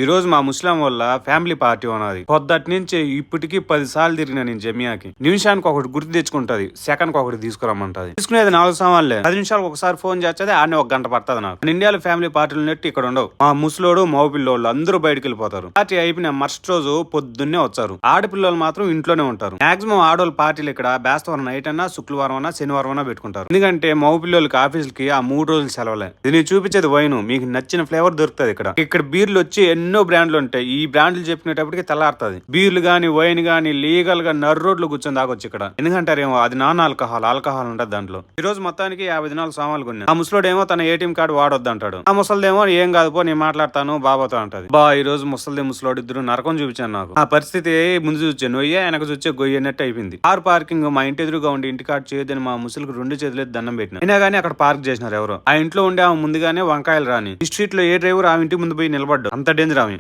ఈ రోజు మా ముస్లిం వల్ల ఫ్యామిలీ పార్టీ ఉన్నది. పొద్దుటి నుంచి ఇప్పటికి 10 సార్లు తిరిగిన నేను జమియాకి. నిమిషానికి ఒకటి గుర్తు తెచ్చుకుంటది, సెకండ్ కి ఒకటి తీసుకురమ్మంటది. తీసుకునేది 4 సామాన్లే. 10 నిమిషాలకు ఒకసారి ఫోన్ చేస్తే ఆడనే 1 గంట పడుతుంది నాకు. మన ఇండియాలో ఫ్యామిలీ పార్టీలు నెట్టి ఇక్కడ ఉండవు. మా ముసలోడు మగపిల్లోళ్ళు అందరూ బయటకు వెళ్ళిపోతారు. పార్టీ అయిపోయిన మరుసటి రోజు పొద్దున్నే వచ్చారు. ఆడపిల్లలు మాత్రం ఇంట్లోనే ఉంటారు. మాక్సిమం ఆడోళ్ళ పార్టీలు ఇక్కడ బేస్తవారం నైట్ అన్నా, శుక్రవారం అన్నా, శనివారం అన్నా పెట్టుకుంటారు. ఎందుకంటే మగపిల్లలకి ఆఫీసులకి ఆ 3 రోజులు సెలవులే. ఇది చూపించేది వైన్. మీకు నచ్చిన ఫ్లేవర్ దొరుకుతుంది ఇక్కడ. ఇక్కడ బీర్లు వచ్చి ఎన్నో బ్రాండ్లు ఉంటాయి. ఈ బ్రాండ్లు చెప్పుకునేటప్పటికి తెల్లారుతుంది. బీర్లు గానీ, వైన్ గానీ లీగల్ గా నర్రు రోడ్లు కూర్చొని దాకొచ్చు ఇక్కడ. ఎందుకంటారేమో అది నాన్ ఆల్కహాల్ ఉంటది దాంట్లో. ఈ రోజు మొత్తానికి 50 దినాలు సామాన్లు కొన్నా. ఆ ముసలోడేమో తన ఏటీఎం కార్డు వాడొద్దు అంటాడు. ఆ ముసలిదేమో ఏం కాదు పో నేను మాట్లాడతాను బాబాతో అంటది. ఈ రోజు ముసలోడు ఇద్దరు నరకం చూపించాను నాకు. ఆ పరిస్థితి ముందు చూచే నొయ్యే వెనక చూచే గొయ్యన్నట్టు అయిపోయింది. కార్ పార్కింగ్ మా ఇంటి ఎదురుగా ఉండి ఇంటి కార్డు చేయదని మా ముసలికి 2 చేతులు దండం పెట్టిన. అయినా గానీ అక్కడ పార్క్ చేసినారు ఎవరో. ఆ ఇంట్లో ఉండే ఆమె ముందుగానే వంకాయలు రాని. ఈ స్ట్రీట్ లో ఏ డ్రైవర్ ఆ ఇంటి ముందు పోయి నిలబడ్డు. అంత డేంజర్ ఆమె.